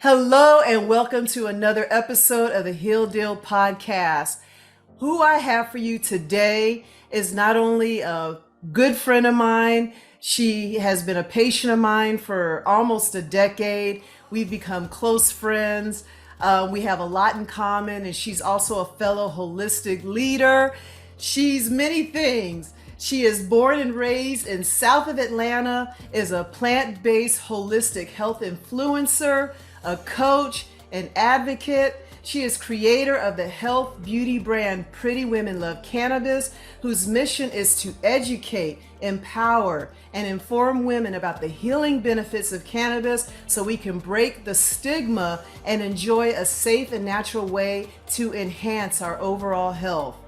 Hello and welcome to another episode of the Heal Deal podcast. Who I have for you today is not only a good friend of mine, she has been a patient of mine for almost a decade. We've become close friends. We have a lot in common, and she's also a fellow holistic leader. She's many things. She is born and raised in south of Atlanta, is a plant-based holistic health influencer, a coach, an advocate. She is creator of the health beauty brand Pretty Women Love Cannabis, whose mission is to educate, empower, and inform women about the healing benefits of cannabis so we can break the stigma and enjoy a safe and natural way to enhance our overall health.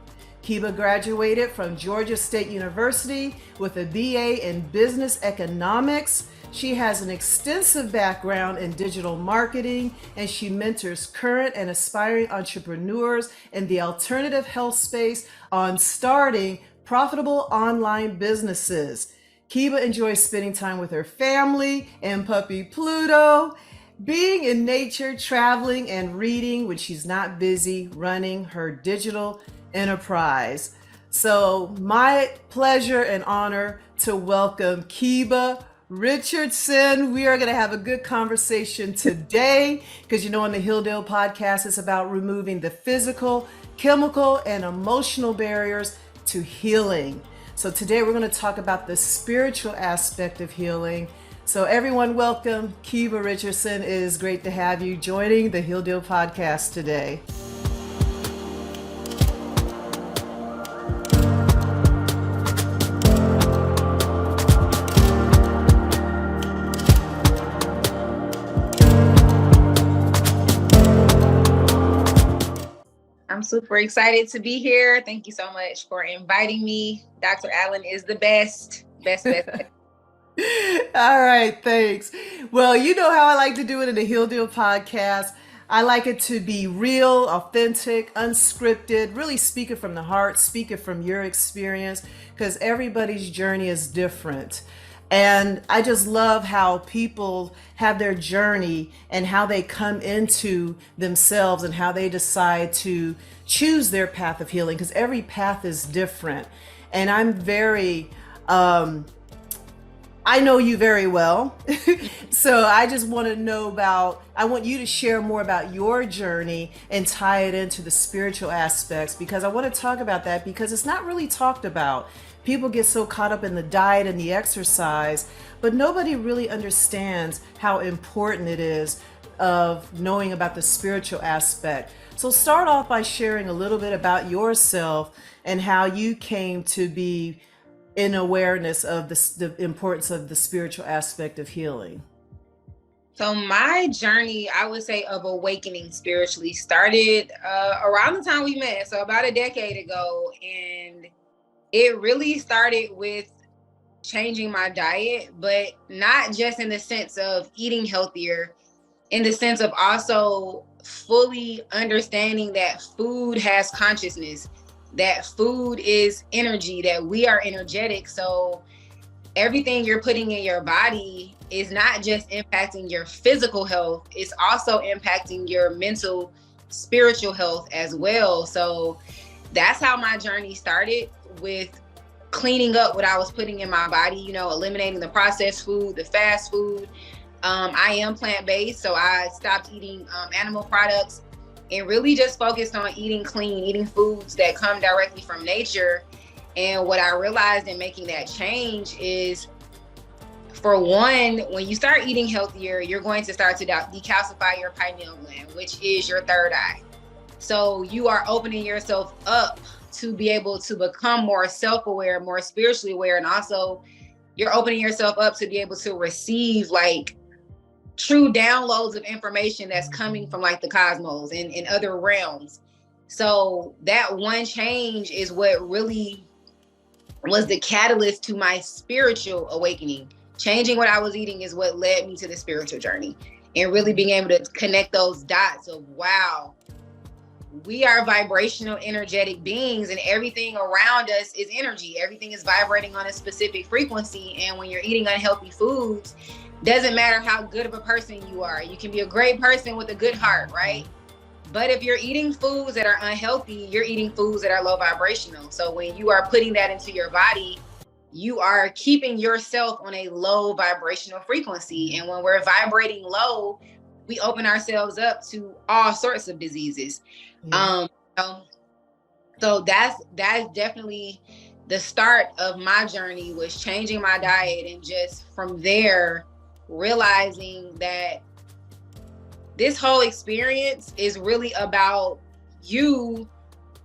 Keba graduated from Georgia State University with a BA in Business Economics. She has an extensive background in digital marketing, and she mentors current and aspiring entrepreneurs in the alternative health space on starting profitable online businesses. Keba enjoys spending time with her family and puppy Pluto, being in nature, traveling, and reading when she's not busy running her digital enterprise. So my pleasure and honor to welcome Keba Richardson. We are going to have a good conversation today because on the Heal Deal podcast, it's about removing the physical, chemical, and emotional barriers to healing. So today we're going to talk about the spiritual aspect of healing. So everyone, welcome. Keba Richardson. It is great to have you joining the Heal Deal podcast today. I'm super excited to be here. Thank you so much for inviting me. Dr. Allen is the best. All right, thanks. Well, you know how I like to do it in the Heal Deal podcast. I like it to be real, authentic, unscripted, really speaking from the heart, speaking from your experience, because everybody's journey is different. And I just love how people have their journey and how they come into themselves and how they decide to choose their path of healing, because every path is different. And I'm I know you very well. So I just want to I want you to share more about your journey and tie it into the spiritual aspects, because I want to talk about that because it's not really talked about. People get so caught up in the diet and the exercise, but nobody really understands how important it is of knowing about the spiritual aspect. So start off by sharing a little bit about yourself and how you came to be in awareness of the importance of the spiritual aspect of healing. So my journey, I would say, of awakening spiritually started around the time we met, so about a decade ago. And it really started with changing my diet, but not just in the sense of eating healthier, in the sense of also fully understanding that food has consciousness, that food is energy, that we are energetic. So everything you're putting in your body is not just impacting your physical health, it's also impacting your mental, spiritual health as well. So that's how my journey started, with cleaning up what I was putting in my body, eliminating the processed food, the fast food. I am plant-based, so I stopped eating animal products and really just focused on eating clean, eating foods that come directly from nature. And what I realized in making that change is, for one, when you start eating healthier, you're going to start to decalcify your pineal gland, which is your third eye. So you are opening yourself up to be able to become more self-aware, more spiritually aware. And also you're opening yourself up to be able to receive true downloads of information that's coming from the cosmos and in other realms. So that one change is what really was the catalyst to my spiritual awakening. Changing what I was eating is what led me to the spiritual journey, and really being able to connect those dots of, wow, we are vibrational, energetic beings, and everything around us is energy. Everything is vibrating on a specific frequency. And when you're eating unhealthy foods, Doesn't matter how good of a person you are. You can be a great person with a good heart, right? But if you're eating foods that are unhealthy, you're eating foods that are low vibrational. So when you are putting that into your body, you are keeping yourself on a low vibrational frequency. And when we're vibrating low, we open ourselves up to all sorts of diseases. Yeah. So that's definitely the start of my journey, was changing my diet, and just from there realizing that this whole experience is really about you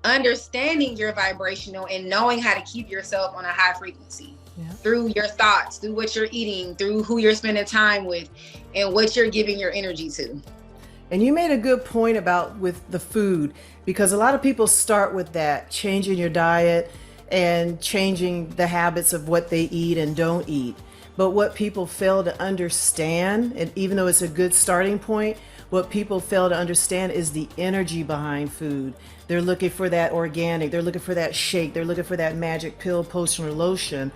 understanding your vibrational and knowing how to keep yourself on a high frequency through your thoughts, through what you're eating, through who you're spending time with, and what you're giving your energy to. And you made a good point about with the food, because a lot of people start with that, changing your diet and changing the habits of what they eat and don't eat. But what people fail to understand, and even though it's a good starting point, what people fail to understand is the energy behind food. They're looking for that organic, they're looking for that shake, they're looking for that magic pill, potion, or lotion,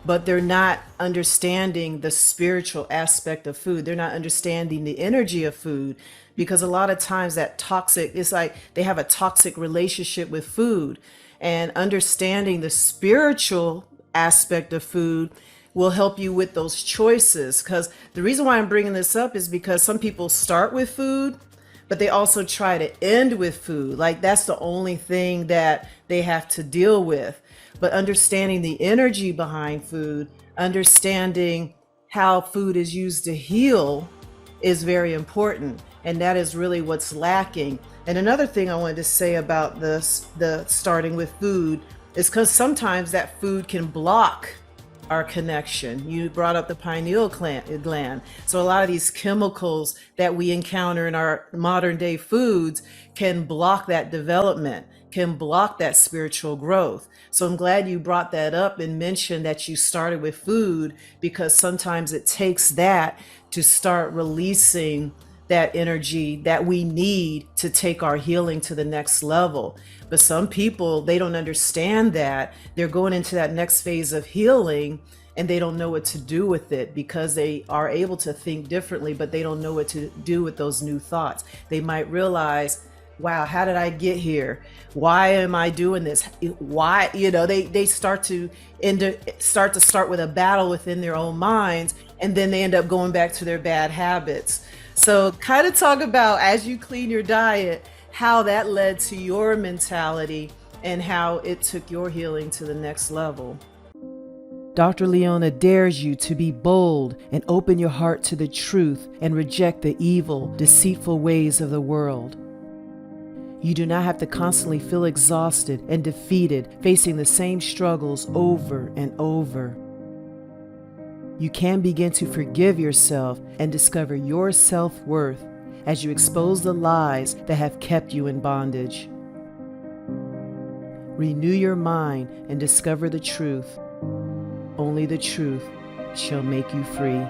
but they're not understanding the spiritual aspect of food. They're not understanding the energy of food, because a lot of times that toxic, it's like they have a toxic relationship with food. And understanding the spiritual aspect of food will help you with those choices. Because the reason why I'm bringing this up is because some people start with food, but they also try to end with food. Like that's the only thing that they have to deal with. But understanding the energy behind food, understanding how food is used to heal is very important. And that is really what's lacking. And another thing I wanted to say about this, the starting with food, is because sometimes that food can block our connection. You brought up the pineal gland. So a lot of these chemicals that we encounter in our modern day foods can block that development, can block that spiritual growth. So I'm glad you brought that up and mentioned that you started with food, because sometimes it takes that to start releasing that energy that we need to take our healing to the next level. But some people, they don't understand that. They're going into that next phase of healing and they don't know what to do with it, because they are able to think differently, but they don't know what to do with those new thoughts. They might realize, wow, how did I get here? Why am I doing this? Why, they start start with a battle within their own minds, and then they end up going back to their bad habits. So kind of talk about, as you clean your diet, how that led to your mentality and how it took your healing to the next level. Dr. Leona dares you to be bold and open your heart to the truth and reject the evil, deceitful ways of the world. You do not have to constantly feel exhausted and defeated, facing the same struggles over and over. You can begin to forgive yourself and discover your self-worth as you expose the lies that have kept you in bondage. Renew your mind and discover the truth. Only the truth shall make you free.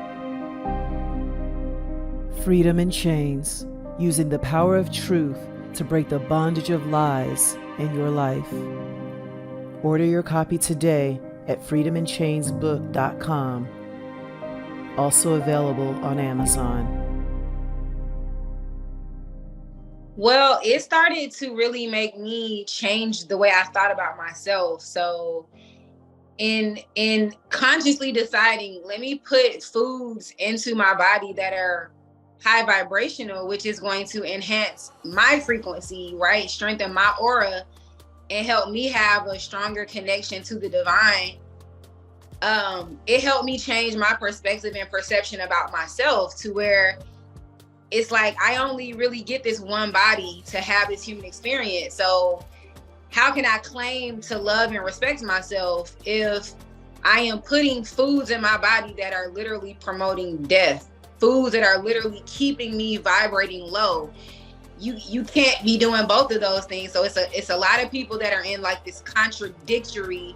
Freedom in Chains, using the power of truth to break the bondage of lies in your life. Order your copy today at freedominchainsbook.com. Also available on Amazon. Well, it started to really make me change the way I thought about myself. So in consciously deciding, let me put foods into my body that are high vibrational, which is going to enhance my frequency, right? Strengthen my aura and help me have a stronger connection to the divine. It helped me change my perspective and perception about myself, to where it's like I only really get this one body to have this human experience. So how can I claim to love and respect myself if I am putting foods in my body that are literally promoting death, foods that are literally keeping me vibrating low? You can't be doing both of those things. So it's a lot of people that are in like this contradictory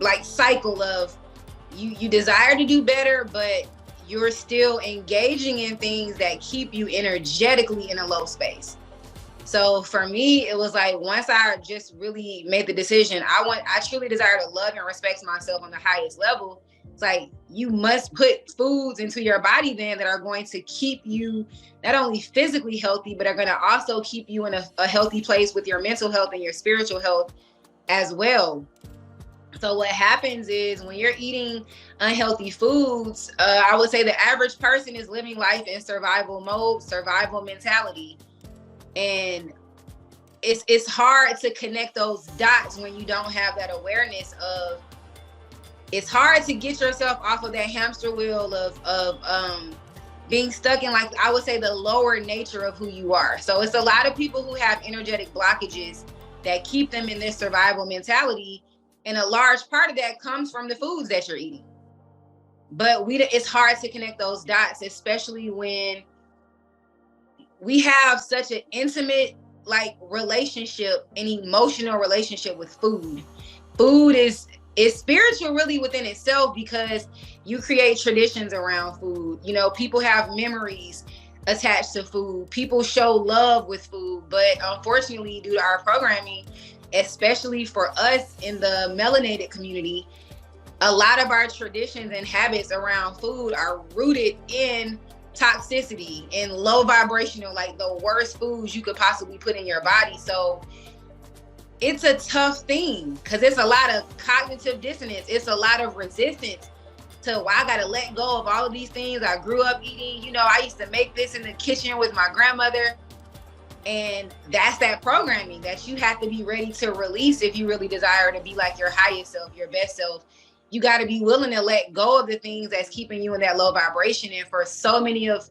like cycle of you desire to do better, but you're still engaging in things that keep you energetically in a low space. So for me, it was like, once I just really made the decision, I truly desire to love and respect myself on the highest level, It's like you must put foods into your body then that are going to keep you not only physically healthy, but are going to also keep you in a healthy place with your mental health and your spiritual health as well. So what happens is when you're eating unhealthy foods, I would say the average person is living life in survival mode, survival mentality. And it's hard to connect those dots when you don't have that awareness of, it's hard to get yourself off of that hamster wheel of being stuck in, like, I would say, the lower nature of who you are. So it's a lot of people who have energetic blockages that keep them in this survival mentality. And a large part of that comes from the foods that you're eating. But it's hard to connect those dots, especially when we have such an intimate, like, relationship, an emotional relationship with food. Food is spiritual really within itself, because you create traditions around food. You know, people have memories attached to food. People show love with food. But unfortunately, due to our programming, especially for us in the melanated community, a lot of our traditions and habits around food are rooted in toxicity and low vibrational, like the worst foods you could possibly put in your body. So it's a tough thing, because it's a lot of cognitive dissonance. It's a lot of resistance to, well, I got to let go of all of these things I grew up eating. You know, I used to make this in the kitchen with my grandmother. And that's that programming that you have to be ready to release if you really desire to be like your highest self, your best self. You got to be willing to let go of the things that's keeping you in that low vibration. And for so many of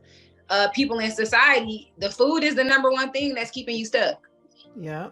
people in society, the food is the number one thing that's keeping you stuck. Yeah.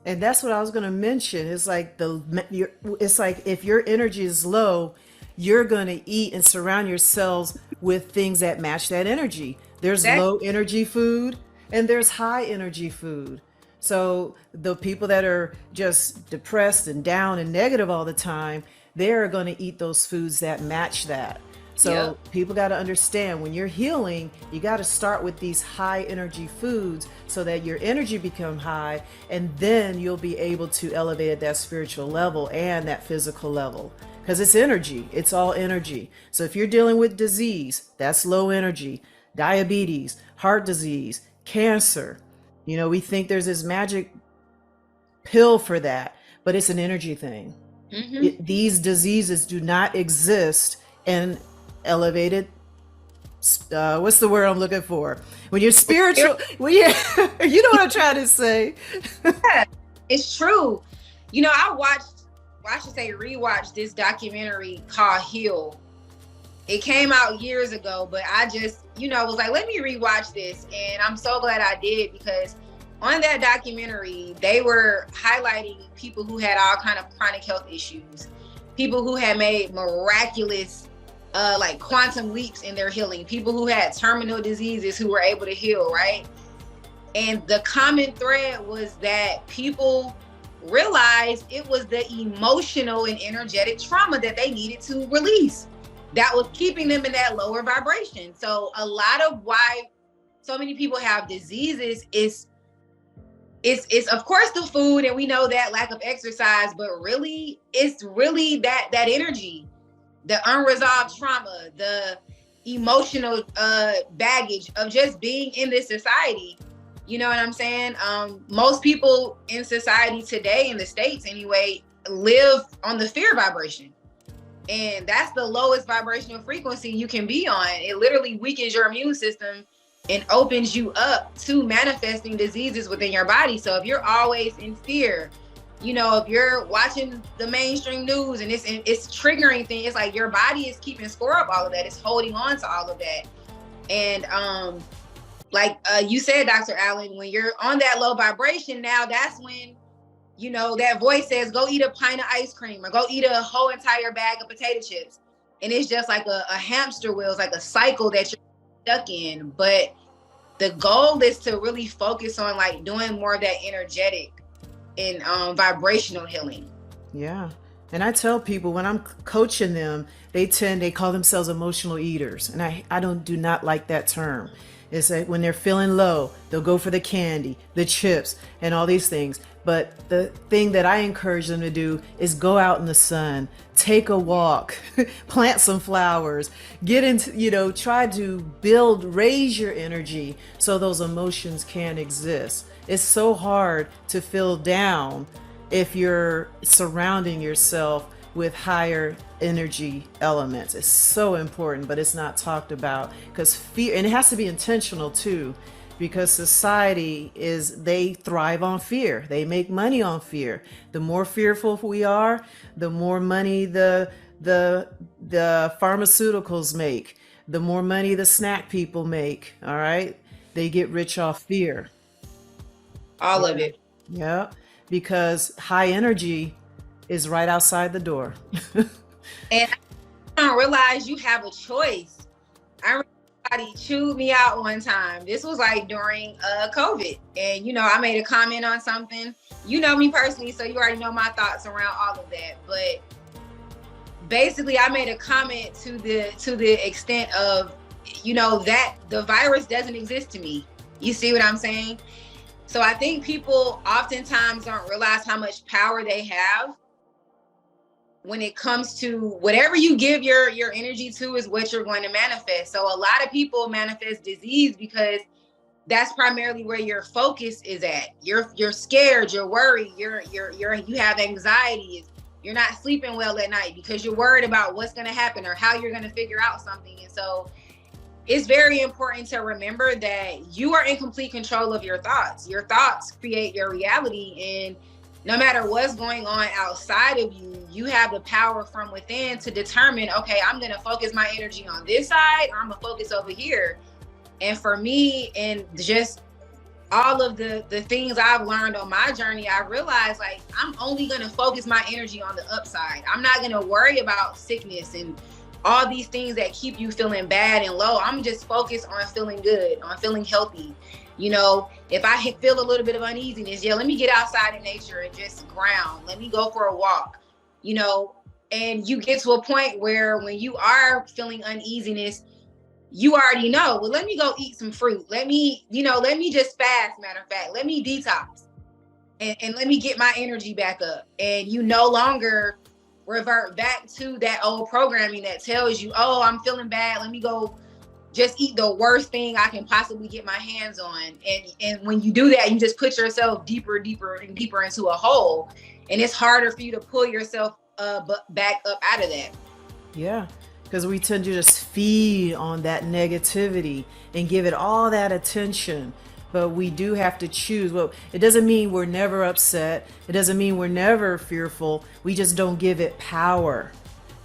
And that's what I was going to mention. It's like it's like if your energy is low, you're going to eat and surround yourselves with things that match that energy. There's low energy food and there's high energy food. So the people that are just depressed and down and negative all the time, they're going to eat those foods that match that. So people got to understand, when you're healing, you got to start with these high energy foods so that your energy become high, and then you'll be able to elevate at that spiritual level and that physical level, because it's energy. It's all energy. So if you're dealing with disease, that's low energy. Diabetes, heart disease, cancer, you know, we think there's this magic pill for that, but it's an energy thing. These diseases do not exist in elevated, what's the word I'm looking for? When you're spiritual, you know what I'm trying to say. Yeah, it's true. You know, I should say rewatched this documentary called Heal. It came out years ago, but I just, you know, was like, let me rewatch this. And I'm so glad I did, because on that documentary, they were highlighting people who had all kind of chronic health issues, people who had made miraculous like quantum leaps in their healing, people who had terminal diseases who were able to heal, right? And the common thread was that people realized it was the emotional and energetic trauma that they needed to release that was keeping them in that lower vibration. So a lot of why so many people have diseases is of course the food, and we know that, lack of exercise, but really it's really that energy, the unresolved trauma, the emotional baggage of just being in this society. You know what I'm saying? Most people in society today, in the States anyway, live on the fear vibration. And that's the lowest vibrational frequency you can be on. It literally weakens your immune system and opens you up to manifesting diseases within your body. So if you're always in fear, you know, if you're watching the mainstream news and it's triggering things, it's like your body is keeping score of all of that. It's holding on to all of that. And like you said, Dr. Allen, when you're on that low vibration, now that's when, you know, that voice says, go eat a pint of ice cream or go eat a whole entire bag of potato chips. And it's just like a hamster wheel. It's like a cycle that you're stuck in. But the goal is to really focus on like doing more of that energetic and vibrational healing. Yeah. And I tell people when I'm coaching them, they call themselves emotional eaters. And I do not like that term, Is that when they're feeling low, they'll go for the candy, the chips, and all these things. But the thing that I encourage them to do is go out in the sun, take a walk, plant some flowers, get into, try to raise your energy so those emotions can exist. It's so hard to feel down if you're surrounding yourself with higher energy elements. It's so important, but it's not talked about because fear, and it has to be intentional too, because they thrive on fear. They make money on fear. The more fearful we are, the more money the pharmaceuticals make, the more money the snack people make. All right. They get rich off fear. All of Yeah. it. Yeah. Because high energy is right outside the door. And I don't realize you have a choice. I remember somebody chewed me out one time. This was like during COVID. And, I made a comment on something. You know me personally, so you already know my thoughts around all of that. But basically, I made a comment to the extent of, that the virus doesn't exist to me. You see what I'm saying? So I think people oftentimes don't realize how much power they have when it comes to whatever you give your energy to is what you're going to manifest. So a lot of people manifest disease because that's primarily where your focus is at. You're scared, you're worried, you have anxiety, you're not sleeping well at night because you're worried about what's going to happen or how you're going to figure out something. And so it's very important to remember that you are in complete control of your thoughts. Your thoughts create your reality, and no matter what's going on outside of you, you have the power from within to determine, okay, I'm going to focus my energy on this side, or I'm going to focus over here. And for me, and just all of the things I've learned on my journey, I realized like I'm only going to focus my energy on the upside. I'm not going to worry about sickness and all these things that keep you feeling bad and low. I'm just focused on feeling good, on feeling healthy. If I feel a little bit of uneasiness, let me get outside in nature and just ground. Let me go for a walk, and you get to a point where when you are feeling uneasiness, you already know, well, let me go eat some fruit. Let me just fast, matter of fact, let me detox and let me get my energy back up. And you no longer revert back to that old programming that tells you, oh, I'm feeling bad, let me go just eat the worst thing I can possibly get my hands on. And when you do that, you just put yourself deeper and deeper into a hole. And it's harder for you to pull yourself back up out of that. Yeah, because we tend to just feed on that negativity and give it all that attention. But we do have to choose. Well, it doesn't mean we're never upset. It doesn't mean we're never fearful. We just don't give it power.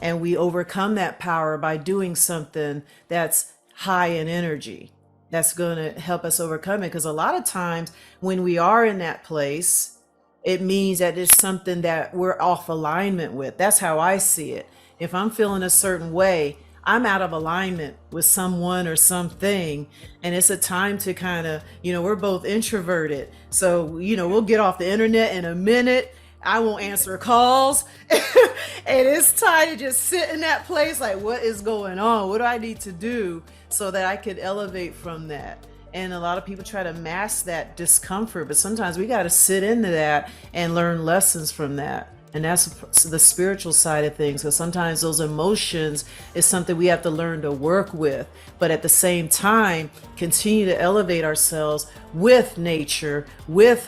And we overcome that power by doing something that's high in energy. That's going to help us overcome it. Because a lot of times when we are in that place, it means that it's something that we're off alignment with. That's how I see it. If I'm feeling a certain way, I'm out of alignment with someone or something. And it's a time to kind of, we're both introverted. So, we'll get off the internet in a minute. I won't answer calls. And it's time to just sit in that place like, what is going on? What do I need to do so that I could elevate from that? And a lot of people try to mask that discomfort, but sometimes we got to sit into that and learn lessons from that. And that's the spiritual side of things. Because sometimes those emotions is something we have to learn to work with. But at the same time, continue to elevate ourselves with nature, with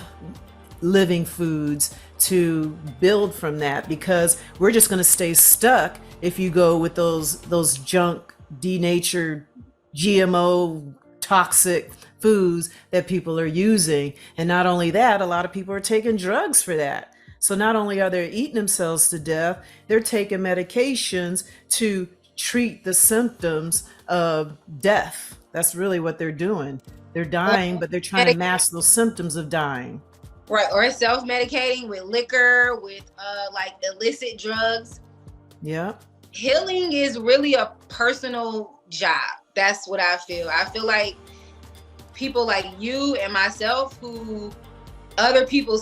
living foods to build from that. Because we're just going to stay stuck if you go with those junk, denatured, GMO, toxic foods that people are using. And not only that, a lot of people are taking drugs for that. So not only are they eating themselves to death, they're taking medications to treat the symptoms of death. That's really what they're doing. They're dying, but they're trying to mask those symptoms of dying. Right, or self-medicating with liquor, with like illicit drugs. Yeah. Healing is really a personal job. That's what I feel. I feel like people like you and myself who other people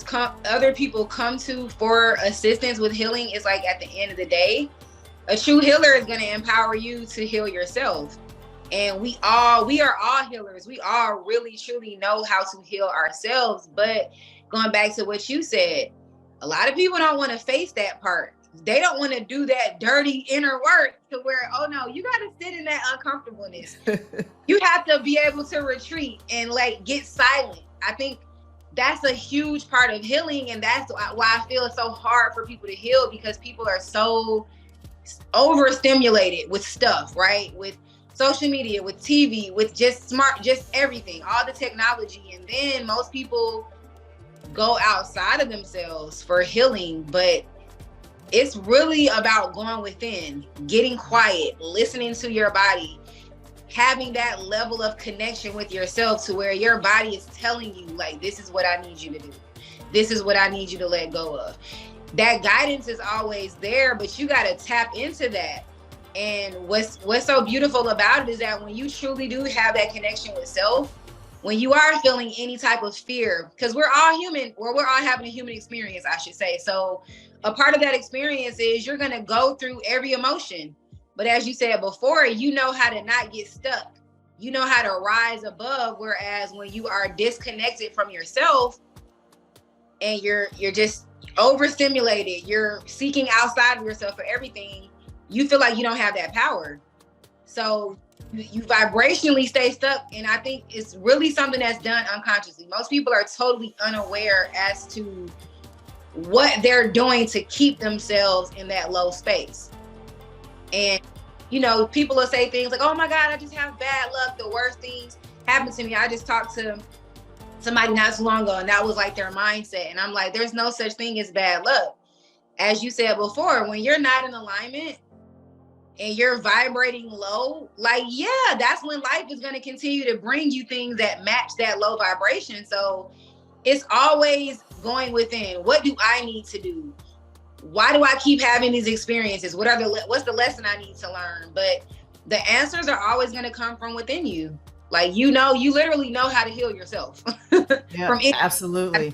come to for assistance with healing is like at the end of the day, a true healer is going to empower you to heal yourself. And we are all healers. We all really truly know how to heal ourselves. But going back to what you said, a lot of people don't want to face that part. They don't want to do that dirty inner work to where, oh no, you got to sit in that uncomfortableness. You have to be able to retreat and like get silent. I think that's a huge part of healing. And that's why I feel it's so hard for people to heal, because people are so overstimulated with stuff, right? With social media, with TV, with just everything, all the technology. And then most people go outside of themselves for healing, but it's really about going within, getting quiet, listening to your body, having that level of connection with yourself to where your body is telling you, like, this is what I need you to do. This is what I need you to let go of. That guidance is always there, but you got to tap into that. And what's so beautiful about it is that when you truly do have that connection with self, when you are feeling any type of fear, because we're all human, or we're all having a human experience, I should say. So a part of that experience is you're going to go through every emotion. But as you said before, you know how to not get stuck. You know how to rise above. Whereas when you are disconnected from yourself and you're just overstimulated, you're seeking outside of yourself for everything, you feel like you don't have that power. So you vibrationally stay stuck. And I think it's really something that's done unconsciously. Most people are totally unaware as to what they're doing to keep themselves in that low space. And, you know, people will say things like, oh my God, I just have bad luck. The worst things happen to me. I just talked to somebody not too long ago, and that was like their mindset. And I'm like, there's no such thing as bad luck. As you said before, when you're not in alignment and you're vibrating low, like, yeah, that's when life is going to continue to bring you things that match that low vibration. So it's always going within. What do I need to do? Why do I keep having these experiences? What's the lesson I need to learn? But the answers are always going to come from within you. Like, you literally know how to heal yourself. Yeah, absolutely.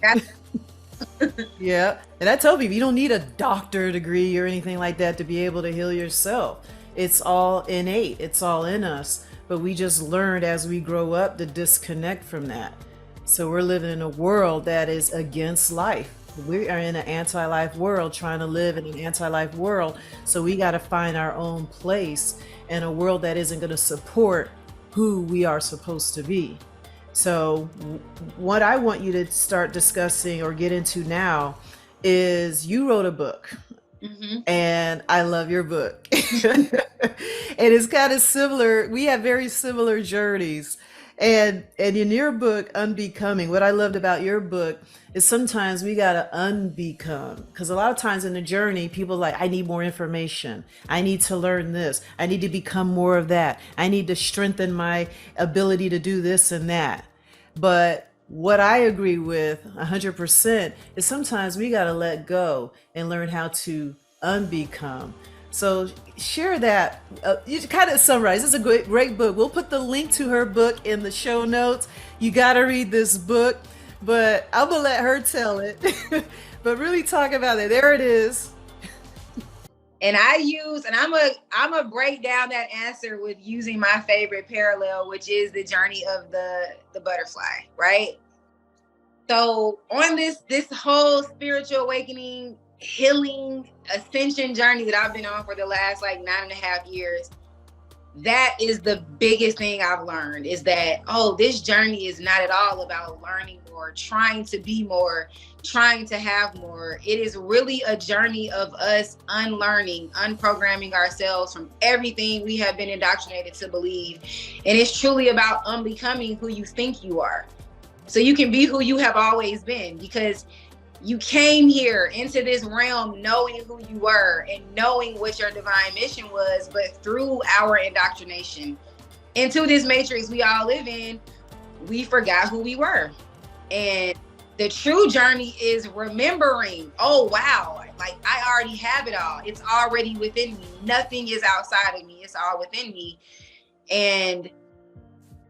Yeah. And I tell people, you don't need a doctor degree or anything like that to be able to heal yourself. It's all innate. It's all in us. But we just learned as we grow up to disconnect from that. So we're living in a world that is against life. We are in an anti-life world, trying to live in an anti-life world. So we got to find our own place in a world that isn't going to support who we are supposed to be. So what I want you to start discussing or get into now is, you wrote a book. Mm-hmm. And I love your book. And it's kind of similar. We have very similar journeys. And in your book, Unbecoming, what I loved about your book is sometimes we got to unbecome. Because a lot of times in the journey, people are like, I need more information. I need to learn this. I need to become more of that. I need to strengthen my ability to do this and that. But what I agree with 100% is sometimes we got to let go and learn how to unbecome. So share that. You kind of summarize. It's a great book. We'll put the link to her book in the show notes. You got to read this book, but I'm going to let her tell it. But really talk about it. There it is. And I'm a break down that answer with using my favorite parallel, which is the journey of the butterfly, right? So on this whole spiritual awakening, healing, ascension journey that I've been on for the last like 9.5 years, that is the biggest thing I've learned, is that, oh, this journey is not at all about learning more, trying to be more, trying to have more. It is really a journey of us unlearning, unprogramming ourselves from everything we have been indoctrinated to believe. And it's truly about unbecoming who you think you are, so you can be who you have always been, because you came here into this realm knowing who you were and knowing what your divine mission was. But through our indoctrination into this matrix we all live in, we forgot who we were. And the true journey is remembering, oh, wow, like I already have it all. It's already within me. Nothing is outside of me. It's all within me. And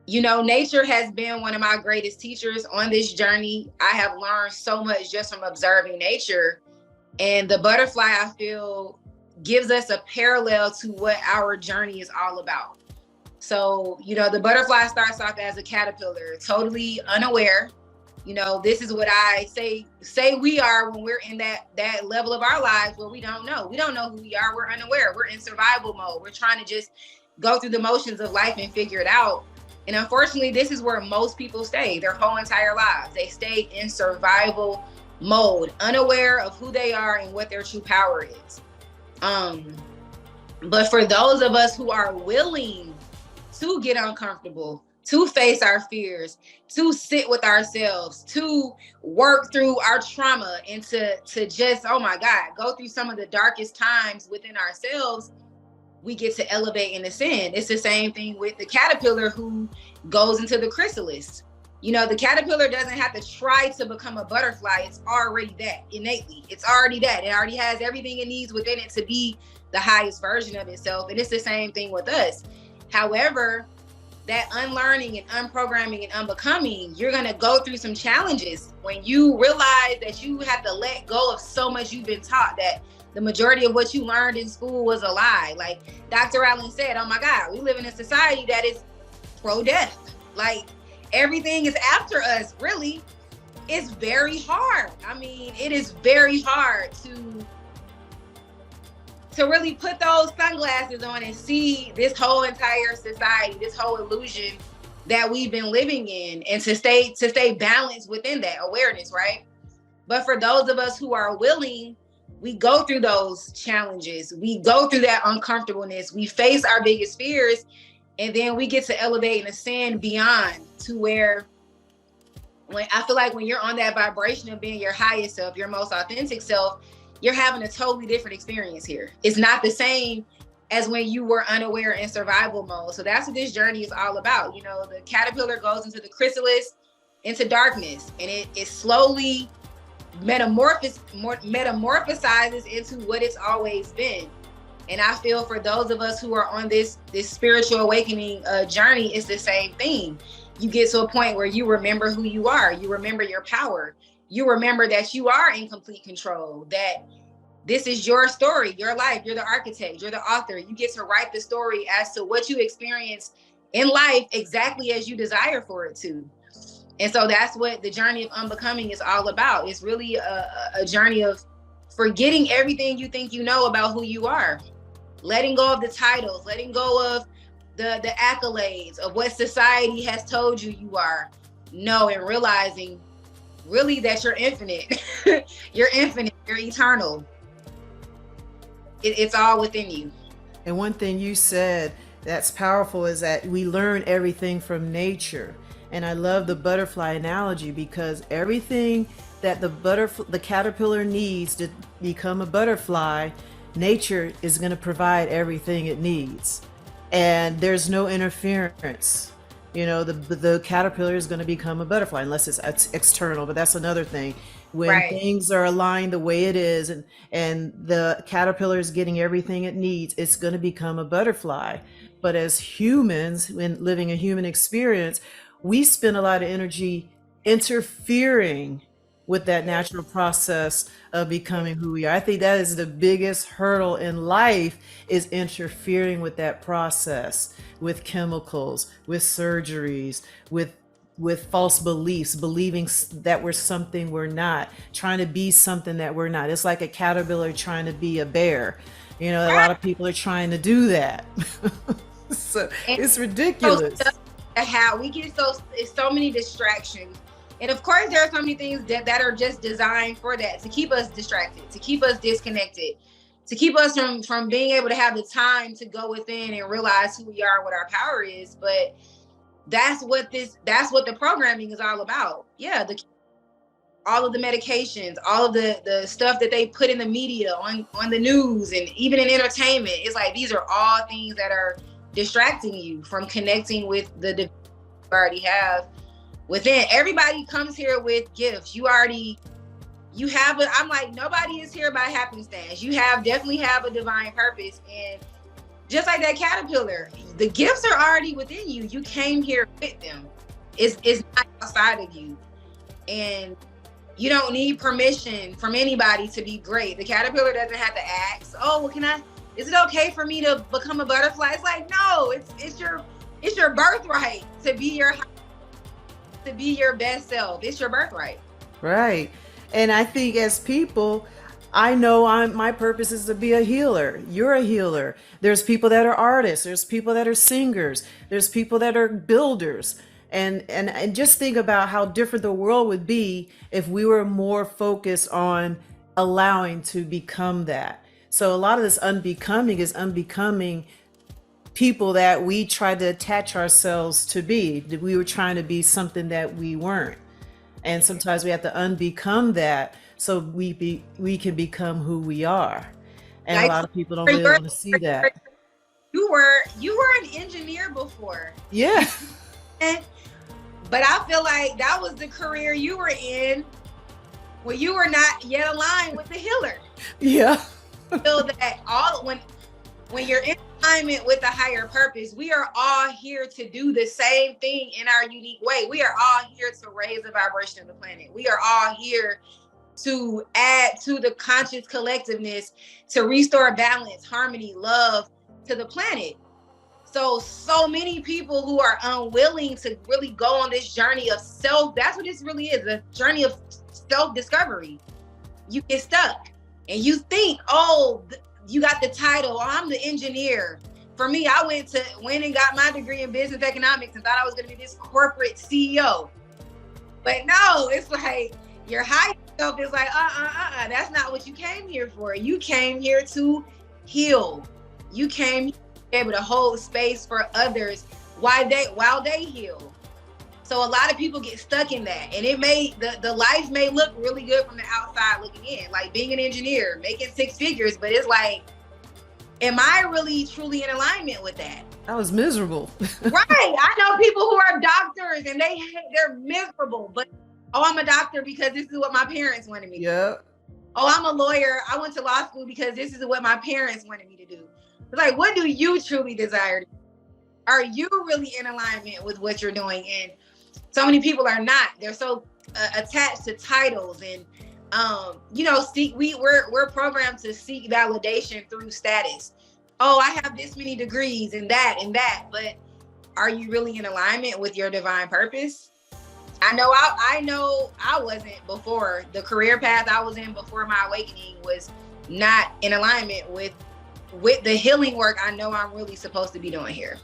you know, nature has been one of my greatest teachers on this journey. I have learned so much just from observing nature. And the butterfly, I feel, gives us a parallel to what our journey is all about. So, the butterfly starts off as a caterpillar, totally unaware. This is what I say we are when we're in that level of our lives where we don't know. We don't know who we are. We're unaware. We're in survival mode. We're trying to just go through the motions of life and figure it out. And unfortunately, this is where most people stay their whole entire lives. They stay in survival mode, unaware of who they are and what their true power is. But for those of us who are willing to get uncomfortable, to face our fears, to sit with ourselves, to work through our trauma, and to just, oh my God, go through some of the darkest times within ourselves, we get to elevate and ascend. It's the same thing with the caterpillar who goes into the chrysalis. The caterpillar doesn't have to try to become a butterfly. It's already that innately. It's already that. It already has everything it needs within it to be the highest version of itself. And it's the same thing with us. However, that unlearning and unprogramming and unbecoming, you're going to go through some challenges when you realize that you have to let go of so much you've been taught, that the majority of what you learned in school was a lie. Like Dr. Allen said, oh my God, we live in a society that is pro-death. Like everything is after us, really. It's very hard. I mean, it is very hard to really put those sunglasses on and see this whole entire society, this whole illusion that we've been living in, and to stay balanced within that awareness, right? But for those of us who are willing, we go through those challenges, we go through that uncomfortableness, we face our biggest fears, and then we get to elevate and ascend beyond to where, when I feel like when you're on that vibration of being your highest self, your most authentic self, you're having a totally different experience here. It's not the same as when you were unaware in survival mode. So that's what this journey is all about. The caterpillar goes into the chrysalis, into darkness, and it slowly metamorphosizes into what it's always been. And I feel for those of us who are on this spiritual awakening journey, it's the same thing. You get to a point where you remember who you are. You remember your power. You remember that you are in complete control, that this is your story, your life. You're the architect, you're the author. You get to write the story as to what you experience in life exactly as you desire for it to. And so that's what the journey of unbecoming is all about. It's really a journey of forgetting everything you think you know about who you are, letting go of the titles, letting go of the accolades of what society has told you you are. No, and realizing really that you're infinite. You're infinite, you're eternal. It's all within you. And one thing you said that's powerful is that we learn everything from nature. And I love the butterfly analogy, because everything that the caterpillar needs to become a butterfly, nature is going to provide everything it needs. And there's no interference. The caterpillar is going to become a butterfly unless it's external, but that's another thing. When Right. things are aligned the way it is, and the caterpillar is getting everything it needs, it's going to become a butterfly. But as humans, when living a human experience, we spend a lot of energy interfering with that natural process of becoming who we are. I think that is the biggest hurdle in life, is interfering with that process, with chemicals, with surgeries, with false beliefs, believing that we're something we're not, trying to be something that we're not. It's like a caterpillar trying to be a bear. A lot of people are trying to do that. So it's ridiculous. How we get so many distractions. And of course, there are so many things that are just designed for that, to keep us distracted, to keep us disconnected, to keep us from being able to have the time to go within and realize who we are and what our power is. But that's what the programming is all about. Yeah, all of the medications, all of the stuff that they put in the media, on the news, and even in entertainment. It's like, these are all things that are distracting you from connecting with the divinity you already have within. Everybody comes here with gifts. I'm like, nobody is here by happenstance. You definitely have a divine purpose. And just like that caterpillar, the gifts are already within you. You came here with them. It's not outside of you. And you don't need permission from anybody to be great. The caterpillar doesn't have to ask, oh, well, is it okay for me to become a butterfly? It's like, no, it's your It's your birthright to be your best self. It's your birthright. Right. And I think as people, I know my purpose is to be a healer. You're a healer. There's people that are artists, there's people that are singers, there's people that are builders. And just think about how different the world would be if we were more focused on allowing to become that. So a lot of this unbecoming is unbecoming people that we tried to attach ourselves to be. That we were trying to be something that we weren't. And sometimes we have to unbecome that so we can become who we are. And a Like lot of people don't really want to see that. you were an engineer before. Yeah. But I feel like that was the career you were in when you were not yet aligned with the healer. Yeah. I feel that when you're in alignment with a higher purpose, we are all here to do the same thing in our unique way. We are all here to raise the vibration of the planet. We are all here to add to the conscious collectiveness, to restore balance, harmony, love to the planet. So many people who are unwilling to really go on this journey of self, that's what this really is, a journey of self-discovery. You get stuck and you think, oh, you got the title, oh, I'm the engineer. For me, I went and got my degree in business economics and thought I was going to be this corporate CEO. But no, it's like your higher self is like, that's not what you came here for. You came here to heal. You came able to hold space for others while they heal. So a lot of people get stuck in that, and it may the life may look really good from the outside looking in, like being an engineer, making 6 figures, but it's like, am I really truly in alignment with that? I was miserable. Right. I know people who are doctors and they're miserable, but oh, I'm a doctor because this is what my parents wanted me to do. Oh, I'm a lawyer. I went to law school because this is what my parents wanted me to do. It's like, what do you truly desire? Are you really in alignment with what you're doing? And so many people are not. They're so attached to titles and we're programmed to seek validation through status. Oh, I have this many degrees and that, but are you really in alignment with your divine purpose? I know I wasn't before. The career path I was in before my awakening was not in alignment with the healing work I know I'm really supposed to be doing here.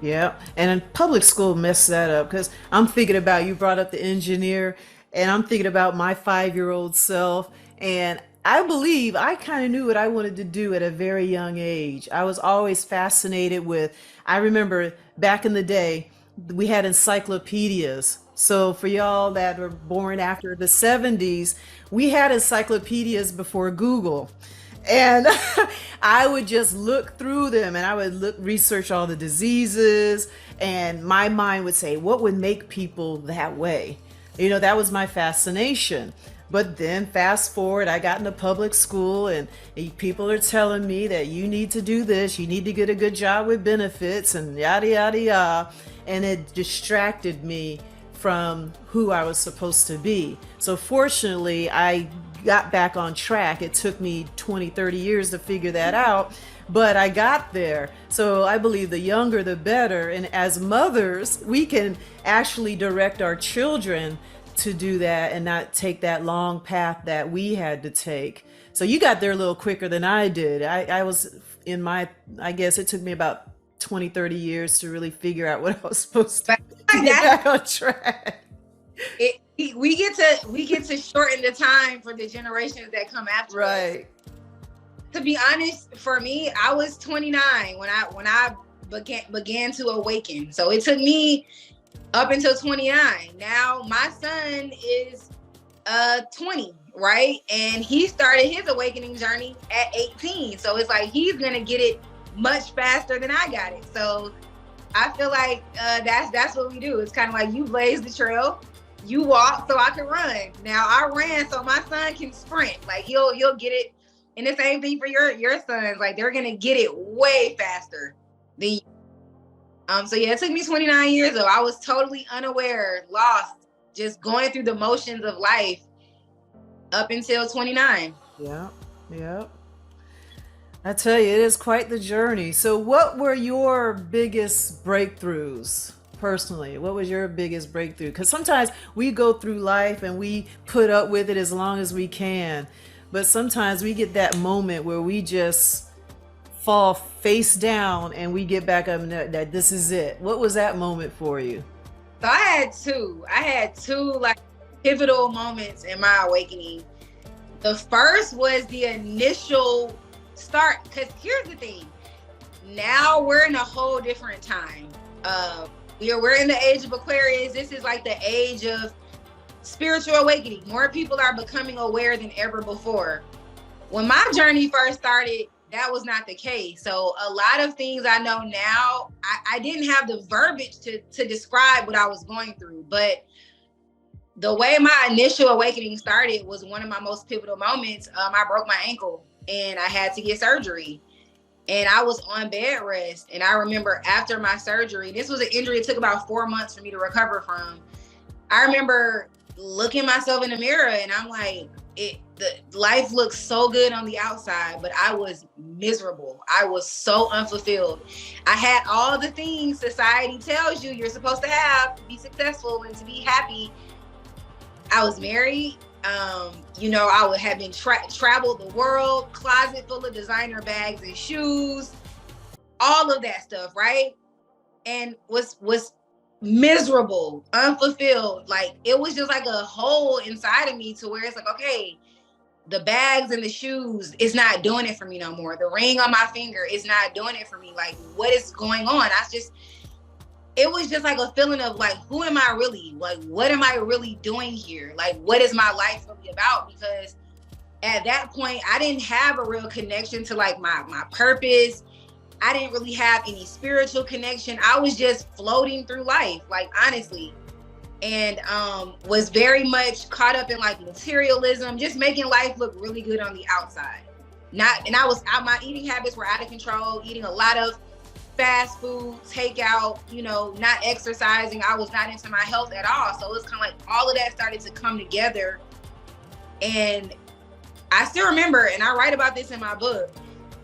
Yeah. And public school messed that up, because I'm thinking about, you brought up the engineer, and I'm thinking about my 5-year-old self. And I believe I kind of knew what I wanted to do at a very young age. I was always fascinated with, I remember back in the day, we had encyclopedias. So for y'all that were born after the 70s, we had encyclopedias before Google. And I would just look through them, and I would research all the diseases, and my mind would say, what would make people that way? That was my fascination. But then fast forward, I got into public school, and people are telling me that you need to do this, you need to get a good job with benefits and yada, yada, yada. And it distracted me from who I was supposed to be. So fortunately, I got back on track. It took me 20, 30 years to figure that out, but I got there. So I believe the younger, the better. And as mothers, we can actually direct our children to do that and not take that long path that we had to take. So you got there a little quicker than I did. I was I guess it took me about 20, 30 years to really figure out what I was supposed to get back on track. We get to shorten the time for the generations that come after right. us. To be honest, for me, I was 29 when I began to awaken. So it took me up until 29. Now my son is 20, right? And he started his awakening journey at 18. So it's like he's gonna get it much faster than I got it. So I feel like that's what we do. It's kind of like you blaze the trail. You walk so I can run. Now I ran so my son can sprint. Like he'll get it. And the same thing for your sons. Like they're gonna get it way faster than you. So yeah, it took me 29 years though. I was totally unaware, lost, just going through the motions of life up until 29. Yeah. I tell you, it is quite the journey. So, what were your biggest breakthroughs personally? What was your biggest breakthrough? Because sometimes we go through life and we put up with it as long as we can. But sometimes we get that moment where we just fall face down and we get back up and that this is it. What was that moment for you? So I had two like pivotal moments in my awakening. The first was the initial start, because here's the thing. Now we're in a whole different time. We're in the age of Aquarius. This is like the age of spiritual awakening. More people are becoming aware than ever before. When my journey first started, that was not the case. So a lot of things I know now, I didn't have the verbiage to describe what I was going through. But the way my initial awakening started was one of my most pivotal moments. I broke my ankle and I had to get surgery. And I was on bed rest. And I remember after my surgery, this was an injury it took about 4 months for me to recover from. I remember looking myself in the mirror and I'm like, the life looks so good on the outside, but I was miserable. I was so unfulfilled. I had all the things society tells you you're supposed to have to be successful and to be happy. I was married. I would have been traveled the world, closet full of designer bags and shoes, all of that stuff, right? And was miserable, unfulfilled. Like it was just like a hole inside of me to where it's like, okay, the bags and the shoes is not doing it for me no more. The ring on my finger is not doing it for me. Like, what is going on? It was just like a feeling of like, who am I really? Like, what am I really doing here? Like, what is my life really about? Because at that point, I didn't have a real connection to like my purpose. I didn't really have any spiritual connection. I was just floating through life, like honestly. And was very much caught up in like materialism, just making life look really good on the outside. My eating habits were out of control, eating a lot of fast food, takeout, not exercising. I was not into my health at all. So it was kind of like all of that started to come together. And I still remember, and I write about this in my book,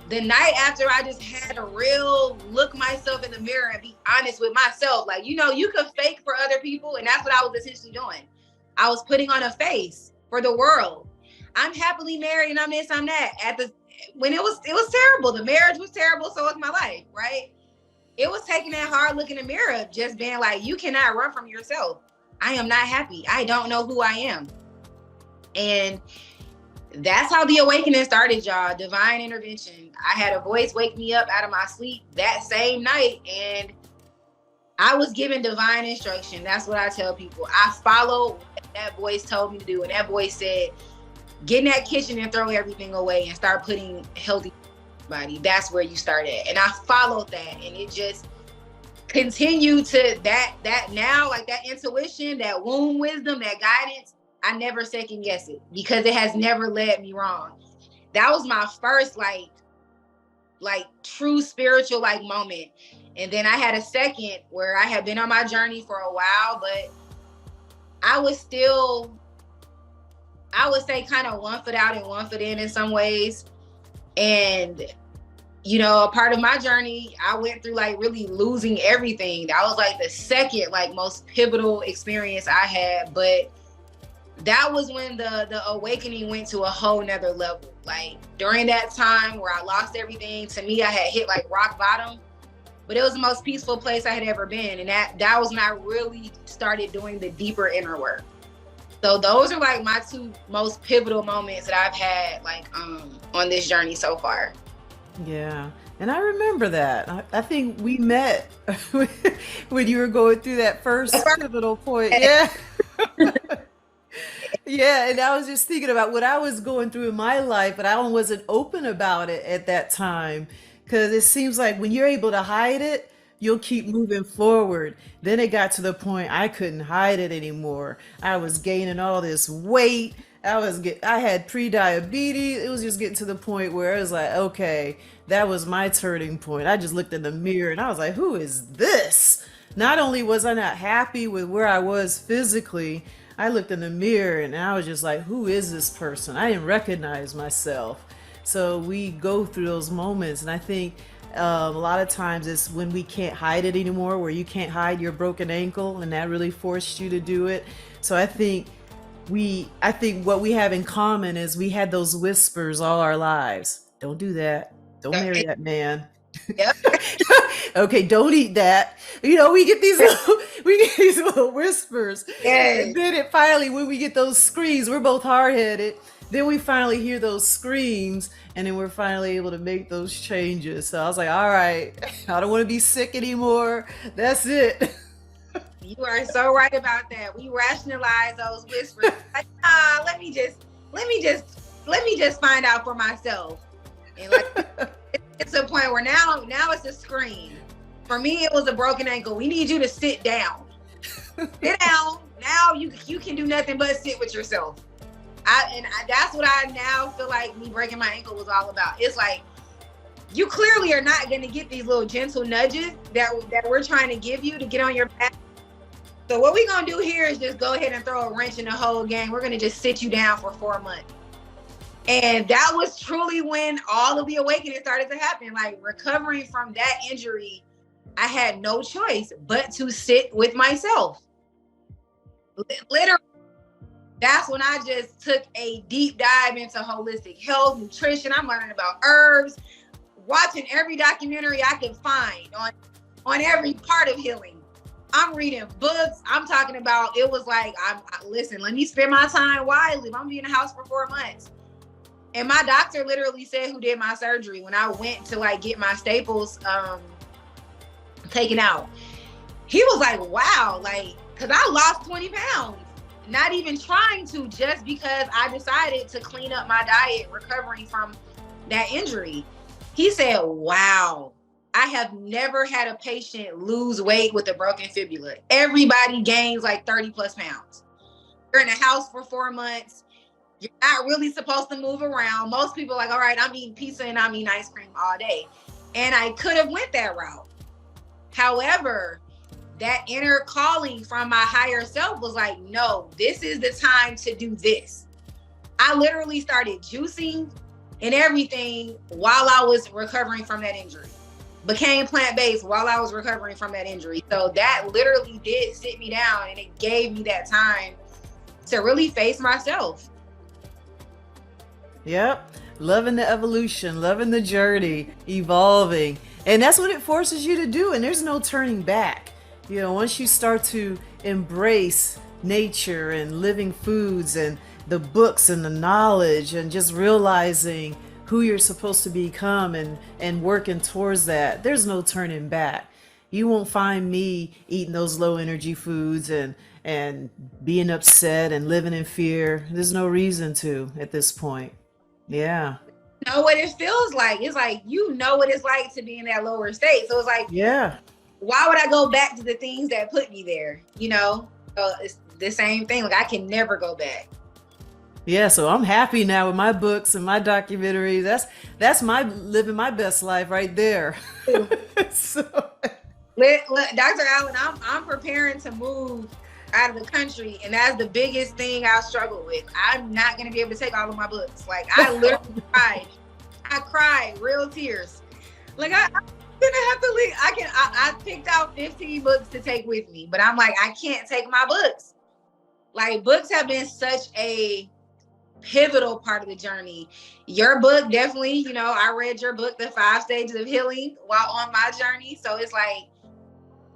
the night after I just had a real look myself in the mirror and be honest with myself. Like, you can fake for other people. And that's what I was essentially doing. I was putting on a face for the world. I'm happily married and I'm this, I'm that. When it was terrible. The marriage was terrible. So was my life, right? It was taking that hard look in the mirror, just being like, you cannot run from yourself. I am not happy. I don't know who I am. And that's how the awakening started, y'all. Divine intervention. I had a voice wake me up out of my sleep that same night, and I was given divine instruction. That's what I tell people. I followed what that voice told me to do, and that voice said, get in that kitchen and throw everything away and start putting healthy body. That's where you start at. And I followed that, and it just continued to that now, like that intuition, that womb wisdom, that guidance. I never second guess it because it has never led me wrong. That was my first like true spiritual like moment. And then I had a second where I had been on my journey for a while, but I was still, I would say, kind of one foot out and one foot in some ways. And a part of my journey, I went through like really losing everything. That was like the second like most pivotal experience I had. But that was when the awakening went to a whole nother level. Like during that time where I lost everything, to me, I had hit like rock bottom, but it was the most peaceful place I had ever been. And that was when I really started doing the deeper inner work. So those are like my two most pivotal moments that I've had like on this journey so far. Yeah. And I remember that. I think we met when you were going through that first pivotal point. Yeah. Yeah, and I was just thinking about what I was going through in my life, but I wasn't open about it at that time because it seems like when you're able to hide it, you'll keep moving forward. Then it got to the point I couldn't hide it anymore. I was gaining all this weight. I had pre-diabetes. It was just getting to the point where it was like, okay, that was my turning point. I just looked in the mirror and I was like, who is this? Not only was I not happy with where I was physically, I looked in the mirror and I was just like, who is this person? I didn't recognize myself. So we go through those moments. And I think a lot of times it's when we can't hide it anymore, where you can't hide your broken ankle, and that really forced you to do it. So I think what we have in common is we had those whispers all our lives. Don't do that. Don't marry that man. Yep. Okay, don't eat that. You know, we get these little whispers. And Yes. then it finally, when we get those screams, we're both hard headed. Then we finally hear those screams, and then we're finally able to make those changes. So I was like, all right, I don't want to be sick anymore. That's it. You are so right about that. We rationalize those whispers. Like, let me just find out for myself. And like, it's a point where now it's a scream. For me, it was a broken ankle. We need you to sit down. Sit down. Now you can do nothing but sit with yourself. That's what I now feel like me breaking my ankle was all about. It's like, you clearly are not going to get these little gentle nudges that we're trying to give you to get on your back. So what we're going to do here is just go ahead and throw a wrench in the whole game. We're going to just sit you down for 4 months. And that was truly when all of the awakening started to happen. Like, recovering from that injury, I had no choice but to sit with myself. Literally, that's when I just took a deep dive into holistic health, nutrition. I'm learning about herbs, watching every documentary I could find on every part of healing. I'm reading books. I'm talking about, it was like, listen, let me spend my time wisely. I'm gonna be in the house for 4 months. And my doctor literally said, who did my surgery, when I went to like get my staples taken out, he was like, wow, like, cause I lost 20 pounds, not even trying to, just because I decided to clean up my diet, recovering from that injury. He said, wow, I have never had a patient lose weight with a broken fibula. Everybody gains like 30 plus pounds. You're in the house for 4 months. You're not really supposed to move around. Most people are like, all right, I'm eating pizza and I'm eating ice cream all day. And I could have went that route. However, that inner calling from my higher self was like, no, this is the time to do this. I literally started juicing and everything while I was recovering from that injury. Became plant-based while I was recovering from that injury. So that literally did sit me down, and it gave me that time to really face myself. Yep. Loving the evolution, loving the journey, evolving. And that's what it forces you to do. And there's no turning back. You know, once you start to embrace nature and living foods and the books and the knowledge and just realizing who you're supposed to become and working towards that, there's no turning back. You won't find me eating those low energy foods and being upset and living in fear. There's no reason to at this point. Yeah. Know what it feels like. It's like, you know what it's like to be in that lower state. So it's like, yeah, why would I go back to the things that put me there? You know, so it's the same thing. Like, I can never go back. Yeah, so I'm happy now with my books and my documentaries. That's my living my best life right there. So. Dr. Allen, I'm preparing to move out of the country, and that's the biggest thing I struggle with. I'm not going to be able to take all of my books. Like, I literally cried. I cried real tears. Like, I'm gonna have to leave. I picked out 15 books to take with me, but I'm like, I can't take my books. Like, books have been such a pivotal part of the journey. Your book, definitely, you know, I read your book, The 5 Stages of Healing, while on my journey. So it's like,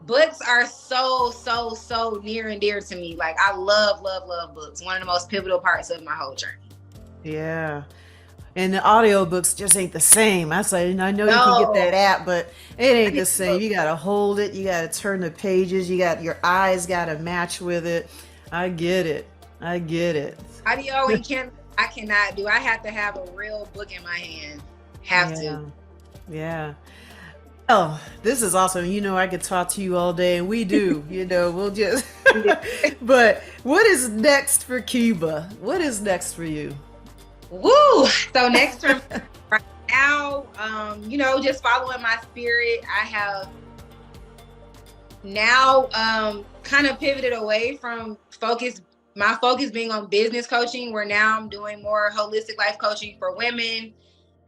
books are so near and dear to me. Like, I love books. One of the most pivotal parts of my whole journey. Yeah. And the audiobooks just ain't the same. I say, I know you can get that app, but it ain't the same. You got to hold it. You got to turn the pages. Your eyes got to match with it. I get it. Audio and Kindle, I cannot do. I have to have a real book in my hand. Have to. Yeah. Oh, this is awesome. You know, I could talk to you all day, and we do. You know, we'll just. But what is next for Keba? What is next for you? Woo! So next term right now, you know, just following my spirit. I have now kind of pivoted away from my focus being on business coaching, where now I'm doing more holistic life coaching for women,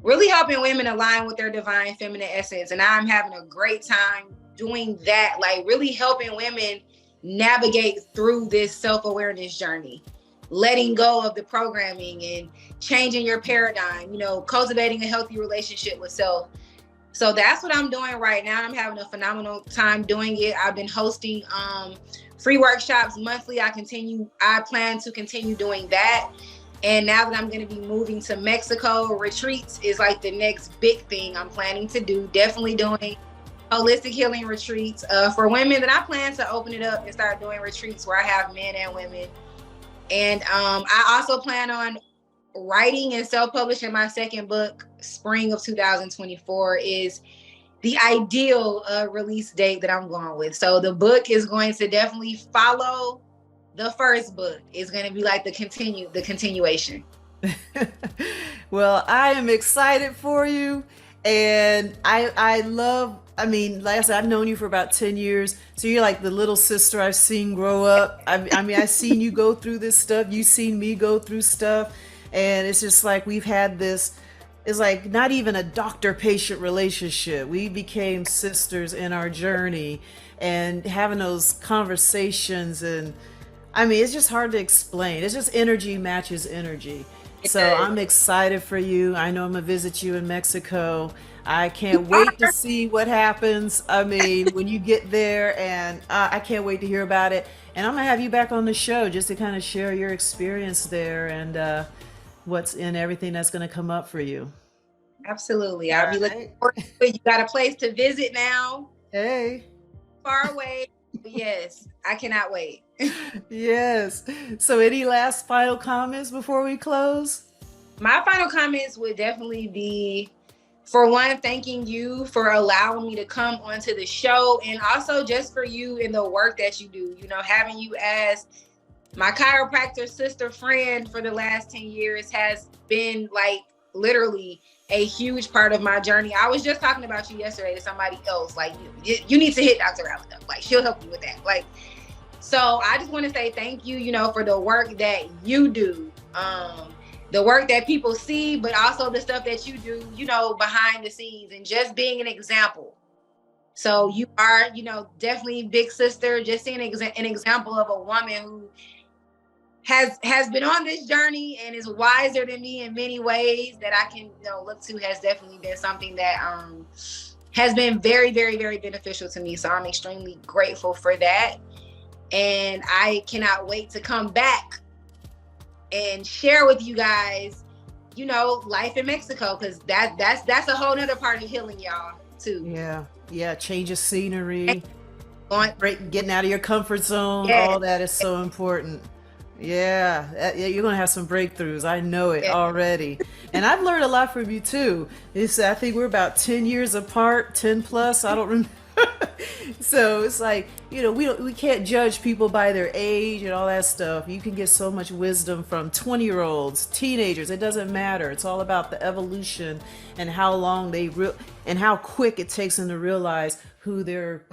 really helping women align with their divine feminine essence. And I'm having a great time doing that, like really helping women navigate through this self-awareness journey, letting go of the programming and changing your paradigm, cultivating a healthy relationship with self. So that's what I'm doing right now. I'm having a phenomenal time doing it. I've been hosting free workshops monthly. I plan to continue doing that. And now that I'm going to be moving to Mexico, retreats is like the next big thing I'm planning to do. Definitely doing holistic healing retreats for women. That I plan to open it up and start doing retreats where I have men and women. And I also plan on writing and self-publishing my second book. Spring of 2024 is the ideal release date that I'm going with. So the book is going to definitely follow the first book. Is going to be like the continuation. Well, I am excited for you. And I love, like I said, I've known you for about 10 years. So you're like the little sister I've seen grow up. I've seen you go through this stuff. You've seen me go through stuff. And it's just like we've had this, it's like not even a doctor-patient relationship. We became sisters in our journey and having those conversations. And it's just hard to explain. It's just energy matches energy. So I'm excited for you. I know I'm going to visit you in Mexico. I can't wait to see what happens. When you get there, and I can't wait to hear about it. And I'm going to have you back on the show just to kind of share your experience there and what's in everything that's going to come up for you. Absolutely. I'll be looking forward to it. You got a place to visit now. Hey. Far away. Yes, I cannot wait. Yes. So any last final comments before we close? My final comments would definitely be, for one, thanking you for allowing me to come onto the show, and also just for you and the work that you do. Having you as my chiropractor sister friend for the last 10 years has been like literally a huge part of my journey. I was just talking about you yesterday to somebody else. Like, you need to hit Dr. Allen up. Like, she'll help you with that. Like, so I just want to say thank you, for the work that you do, the work that people see, but also the stuff that you do, behind the scenes, and just being an example. So you are, definitely big sister, just seeing an example of a woman who has been on this journey and is wiser than me in many ways that I can look to, has definitely been something that has been very, very, very beneficial to me. So I'm extremely grateful for that. And I cannot wait to come back and share with you guys, life in Mexico, because that's a whole nother part of healing, y'all, too. Yeah. Change of scenery, getting out of your comfort zone. Yeah. All that is so important. Yeah, you're going to have some breakthroughs. I know it already. And I've learned a lot from you too. I think we're about 10 years apart, 10 plus. I don't remember. So it's like, we can't judge people by their age and all that stuff. You can get so much wisdom from 20-year-olds, teenagers. It doesn't matter. It's all about the evolution and how long and how quick it takes them to realize who they're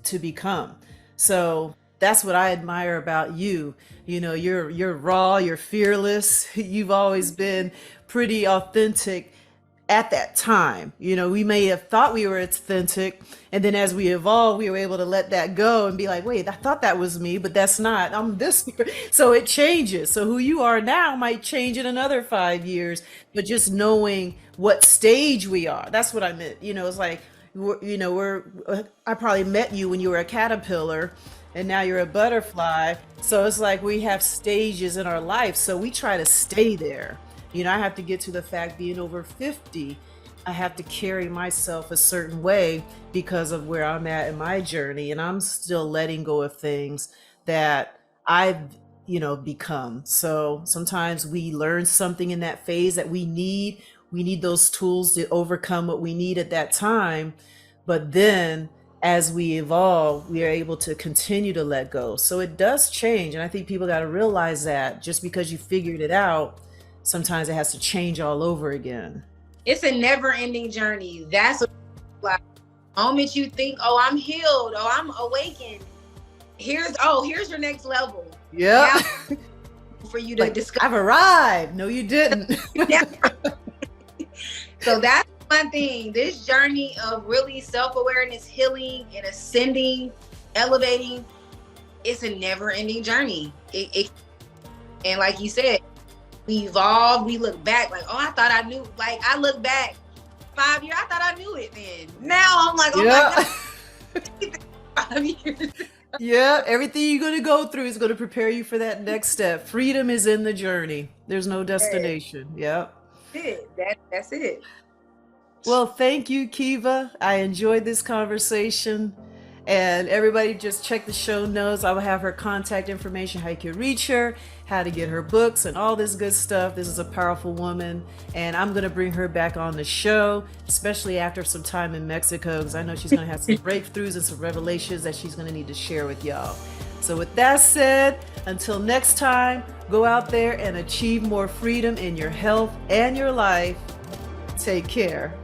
to become. So that's what I admire about you. You're raw, you're fearless. You've always been pretty authentic at that time. We may have thought we were authentic, and then as we evolved, we were able to let that go and be like, wait, I thought that was me, but that's not. I'm this. So it changes. So who you are now might change in another 5 years, but just knowing what stage we are. That's what I meant. It's like, I probably met you when you were a caterpillar, and now you're a butterfly. So it's like we have stages in our life. So we try to stay there. I have to get to the fact, being over 50, I have to carry myself a certain way because of where I'm at in my journey. And I'm still letting go of things that I've, become. So sometimes we learn something in that phase that we need. We need those tools to overcome what we need at that time. But then as we evolve, we are able to continue to let go. So it does change. And I think people got to realize that just because you figured it out, sometimes it has to change all over again. It's a never-ending journey. That's like the moment you think, oh, I'm healed, oh, I'm awakened. Here's your next level. Yeah. For you to discover. I've arrived. No, you didn't. So that's one thing. This journey of really self-awareness, healing, and ascending, elevating, it's a never-ending journey. And like you said, we evolve, we look back like, oh, I thought I knew. Like, I look back 5 years, I thought I knew it then. Now I'm like, oh my God, 5 years. Yeah, everything you're going to go through is going to prepare you for that next step. Freedom is in the journey. There's no destination. Yep. That's it. Well, thank you, Keba. I enjoyed this conversation. And everybody just check the show notes. I will have her contact information, how you can reach her, how to get her books, and all this good stuff. This is a powerful woman. And I'm going to bring her back on the show, especially after some time in Mexico, because I know she's going to have some breakthroughs and some revelations that she's going to need to share with y'all. So with that said, until next time, go out there and achieve more freedom in your health and your life. Take care.